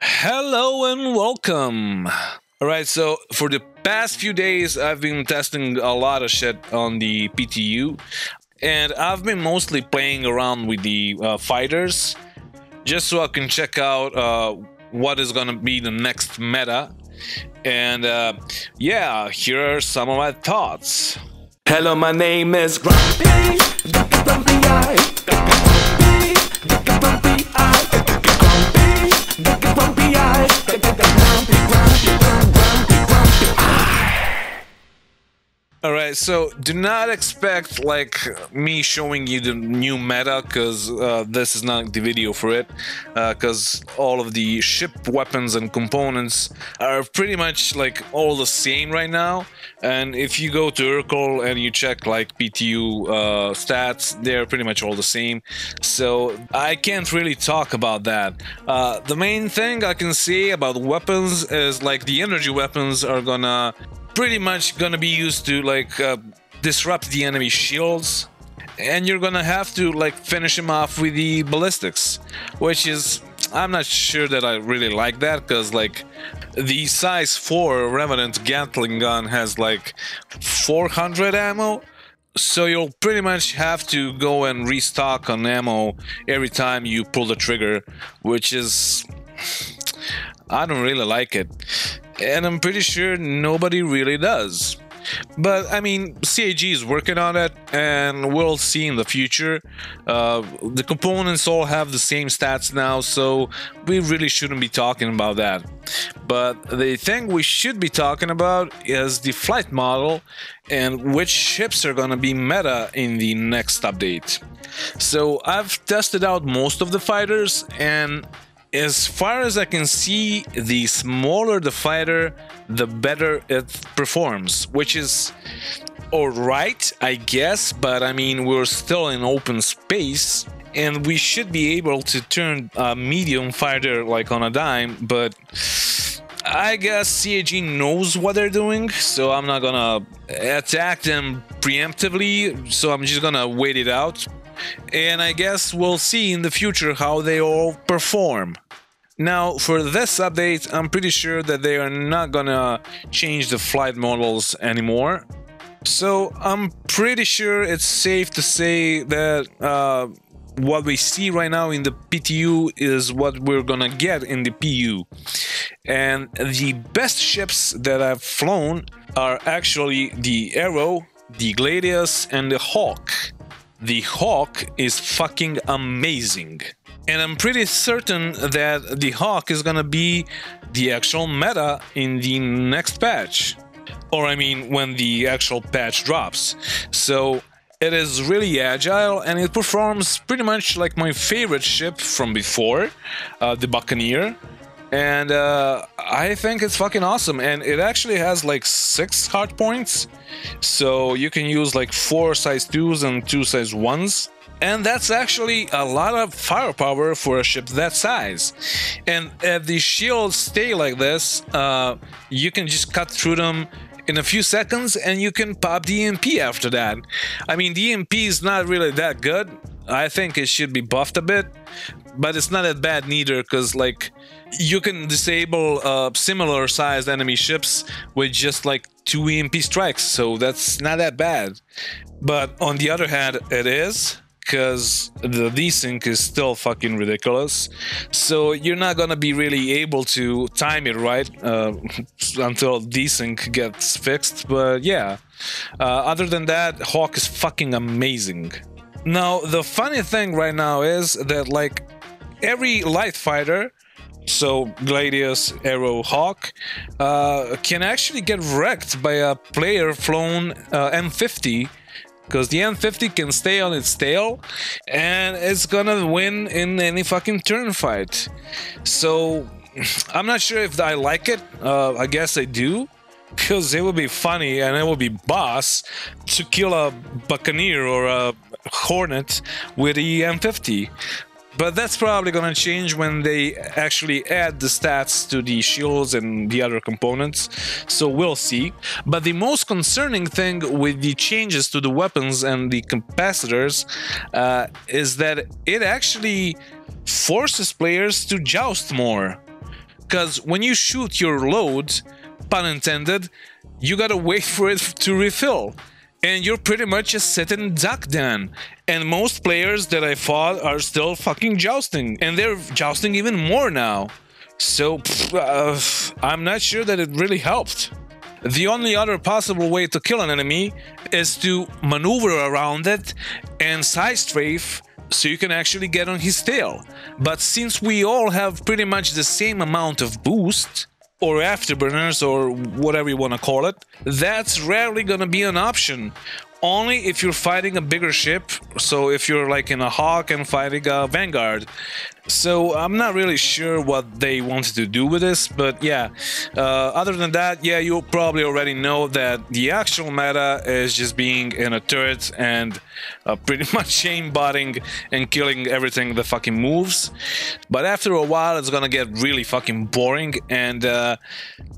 Hello and welcome. Alright, so for the past few days I've been testing a lot of shit on the PTU, and I've been mostly playing around with the fighters just so I can check out what is gonna be the next meta. And yeah, here are some of my thoughts. Hello, my name is Grumpy. Grumpy Eye. Grumpy Eye. Grumpy Eye. Alright, so do not expect like me showing you the new meta, because this is not the video for it, because all of the ship weapons and components are pretty much like all the same right now. And if you go to Referral and you check like PTU stats, they're pretty much all the same, so I can't really talk about that. The main thing I can say about weapons is like the energy weapons are pretty much gonna be used to like disrupt the enemy shields, and you're gonna have to like finish him off with the ballistics, which is, I'm not sure that I really like that, because like the size 4 Revenant Gatling gun has like 400 ammo, so you'll pretty much have to go and restock on ammo every time you pull the trigger, which is, I don't really like it. And I'm pretty sure nobody really does. But I mean, CAG is working on it, and we'll see in the future. The components all have the same stats now, so we really shouldn't be talking about that. But the thing we should be talking about is the flight model and which ships are gonna be meta in the next update. So I've tested out most of the fighters, and as far as I can see, the smaller the fighter, the better it performs, which is alright, I guess, but I mean, we're still in open space, and we should be able to turn a medium fighter like on a dime, but I guess CAG knows what they're doing, so I'm not gonna attack them preemptively, so I'm just gonna wait it out. And I guess we'll see in the future how they all perform. Now, for this update, I'm pretty sure that they are not gonna change the flight models anymore. So I'm pretty sure it's safe to say that what we see right now in the PTU is what we're gonna get in the PU. And the best ships that I've flown are actually the Arrow, the Gladius, and the Hawk. The Hawk is fucking amazing. And I'm pretty certain that the Hawk is gonna be the actual meta in the next patch. Or I mean, when the actual patch drops. So it is really agile, and it performs pretty much like my favorite ship from before, the Buccaneer. And I think it's fucking awesome, and it actually has like 6 hard points, so you can use like 4 size 2s and 2 size 1s, and that's actually a lot of firepower for a ship that size. And if the shields stay like this, you can just cut through them in a few seconds, and you can pop the EMP after that. I mean, the EMP is not really that good. I think it should be buffed a bit, but it's not that bad neither, because like you can disable similar sized enemy ships with just like 2 EMP strikes, so that's not that bad. But on the other hand, it is, because the desync is still fucking ridiculous, so you're not gonna be really able to time it right until desync gets fixed. But yeah, other than that, Hawk is fucking amazing. Now, the funny thing right now is that like every light fighter, so Gladius, Arrow, Hawk, can actually get wrecked by a player flown M50, because the M50 can stay on its tail and it's gonna win in any fucking turn fight. So I'm not sure if I like it. I guess I do, because it would be funny and it would be boss to kill a Buccaneer or a Hornet with the M50. But that's probably gonna change when they actually add the stats to the shields and the other components, so we'll see. But the most concerning thing with the changes to the weapons and the capacitors is that it actually forces players to joust more. Because when you shoot your load, pun intended, you gotta wait for it to refill. And you're pretty much just sitting duck then. And most players that I fought are still fucking jousting. And they're jousting even more now. So, I'm not sure that it really helped. The only other possible way to kill an enemy is to maneuver around it and side strafe so you can actually get on his tail. But since we all have pretty much the same amount of boost, or afterburners, or whatever you want to call it, that's rarely gonna be an option. Only if you're fighting a bigger ship, so if you're like in a Hawk and fighting a Vanguard. So I'm not really sure what they wanted to do with this, but yeah. Other than that, yeah, you probably already know that the actual meta is just being in a turret and pretty much aimbotting and killing everything that fucking moves. But after a while, it's gonna get really fucking boring, and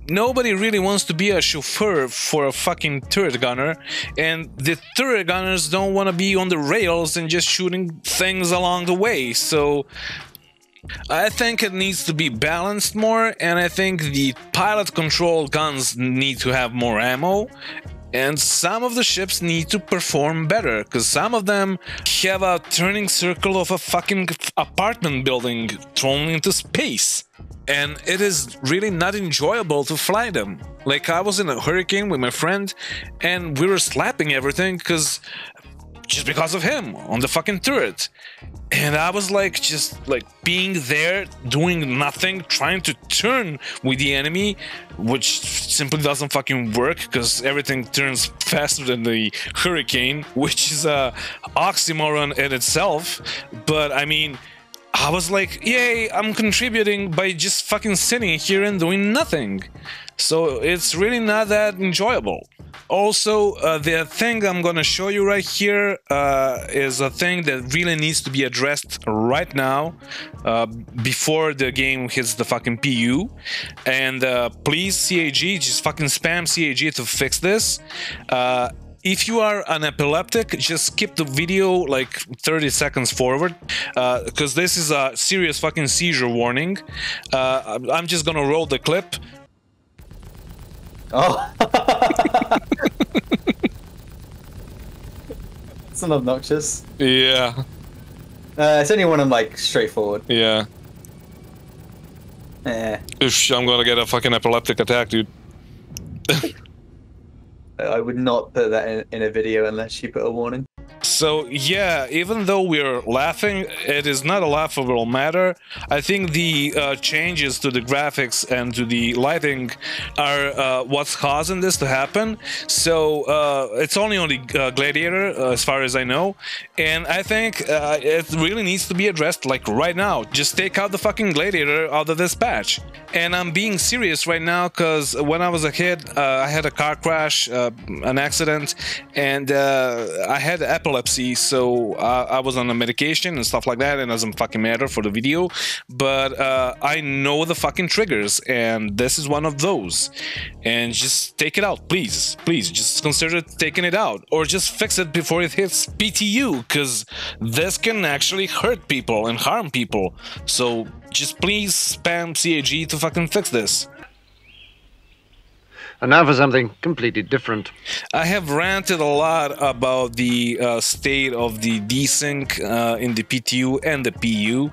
nobody really wants to be a chauffeur for a fucking turret gunner, and the turret gunners don't want to be on the rails and just shooting things along the way. So I think it needs to be balanced more, and I think the pilot control guns need to have more ammo, and some of the ships need to perform better, because some of them have a turning circle of a fucking apartment building thrown into space. And it is really not enjoyable to fly them. Like, I was in a hurricane with my friend, and we were slapping everything just because of him on the fucking turret. And I was like, just like being there, doing nothing, trying to turn with the enemy, which simply doesn't fucking work because everything turns faster than the hurricane, which is a oxymoron in itself. But I mean, I was like, yay, I'm contributing by just fucking sitting here and doing nothing. So it's really not that enjoyable. Also, the thing I'm gonna show you right here is a thing that really needs to be addressed right now, before the game hits the fucking PU. And please, CAG, just fucking spam CAG to fix this. If you are an epileptic, just skip the video like 30 seconds forward, because this is a serious fucking seizure warning. I'm just gonna roll the clip. Oh. It's not obnoxious. Yeah. It's only when I'm like straightforward. Yeah. Eh. Oof, I'm gonna get a fucking epileptic attack, dude. I would not put that in a video unless you put a warning. So yeah, even though we're laughing, it is not a laughable matter. I think the changes to the graphics and to the lighting are what's causing this to happen. So it's only on the Gladiator, as far as I know, and I think it really needs to be addressed like right now. Just take out the fucking Gladiator out of this patch. And I'm being serious right now because when I was a kid, I had a car crash, an accident, and I had epilepsy, so I was on a medication and stuff like that, and it doesn't fucking matter for the video, but I know the fucking triggers, and this is one of those. And just take it out, please. Please, just consider taking it out, or just fix it before it hits PTU, because this can actually hurt people and harm people. So just please spam CAG to fucking fix this. And now for something completely different. I have ranted a lot about the state of the desync in the PTU and the PU,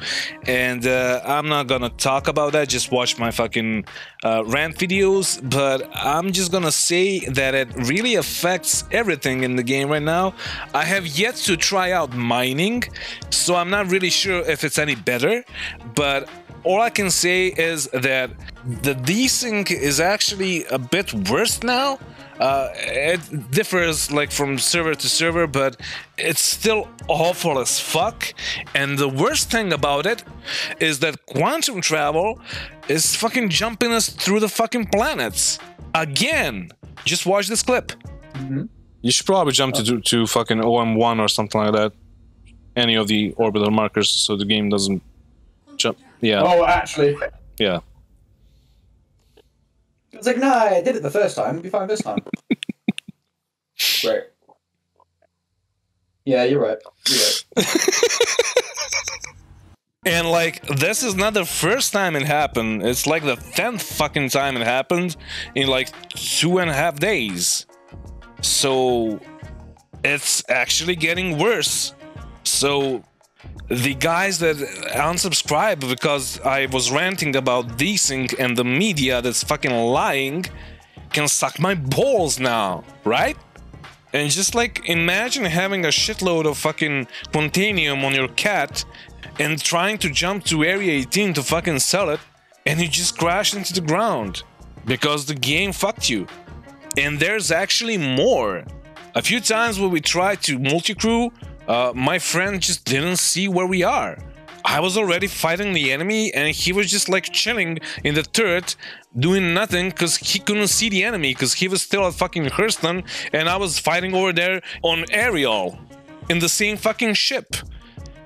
and I'm not gonna talk about that. Just watch my fucking rant videos, but I'm just gonna say that it really affects everything in the game right now. I have yet to try out mining, so I'm not really sure if it's any better, but all I can say is that the desync is actually a bit worse now. It differs like from server to server, but it's still awful as fuck. And the worst thing about it is that quantum travel is fucking jumping us through the fucking planets again. Just watch this clip. Mm-hmm. You should probably jump to fucking OM1 or something like that. Any of the orbital markers, so the game doesn't jump. Yeah. Oh, actually. Yeah. I was like, no, I did it the first time. It'll be fine this time. Right. Yeah, you're right. You're right. And like, this is not the first time it happened. It's like the 10th fucking time it happened in like 2.5 days. So it's actually getting worse. So the guys that unsubscribe because I was ranting about desync and the media that's fucking lying can suck my balls now, right? And just like, imagine having a shitload of fucking Quantanium on your cat and trying to jump to Area 18 to fucking sell it, and you just crash into the ground because the game fucked you. And there's actually more. A few times when we tried to multi-crew, my friend just didn't see where we are. I was already fighting the enemy and he was just like chilling in the turret doing nothing because he couldn't see the enemy because he was still at fucking Hurston and I was fighting over there on Aerial in the same fucking ship.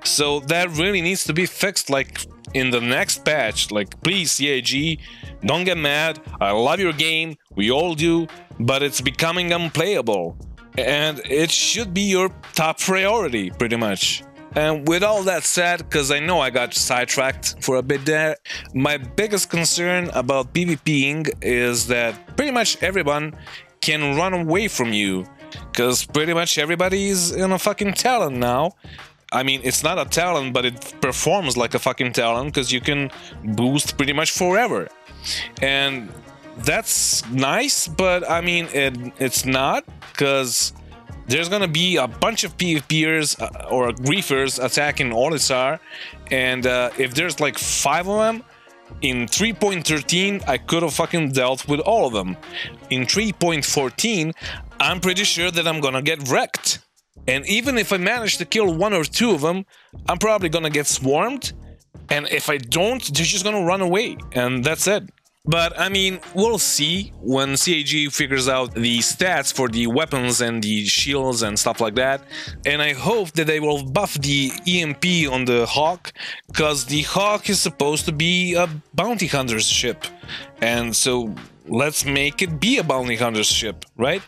So that really needs to be fixed like in the next patch. Like, please, CAG, don't get mad. I love your game, we all do, but it's becoming unplayable. And it should be your top priority, pretty much. And with all that said, because I know I got sidetracked for a bit there, my biggest concern about PvPing is that pretty much everyone can run away from you. Because pretty much everybody is in a fucking talent now. I mean, it's not a talent, but it performs like a fucking talent because you can boost pretty much forever. And that's nice, but I mean, it's not, because there's gonna be a bunch of PvPers or griefers attacking Olisar, and if there's like 5 of them, in 3.13 I could have fucking dealt with all of them. In 3.14 I'm pretty sure that I'm gonna get wrecked. And even if I manage to kill 1 or 2 of them, I'm probably gonna get swarmed, and if I don't, they're just gonna run away, and that's it. But, I mean, we'll see when CAG figures out the stats for the weapons and the shields and stuff like that. And I hope that they will buff the EMP on the Hawk, because the Hawk is supposed to be a bounty hunter's ship. And so, let's make it be a bounty hunter's ship, right?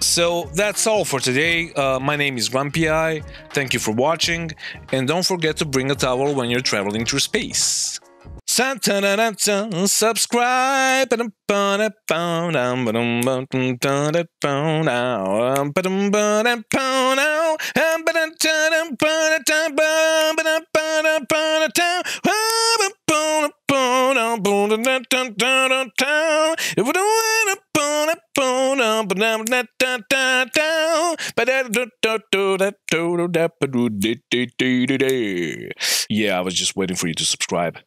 So, that's all for today. My name is Grumpy Eye. Thank you for watching. And don't forget to bring a towel when you're traveling through space. Subscribe. Yeah, I was just waiting for you to subscribe.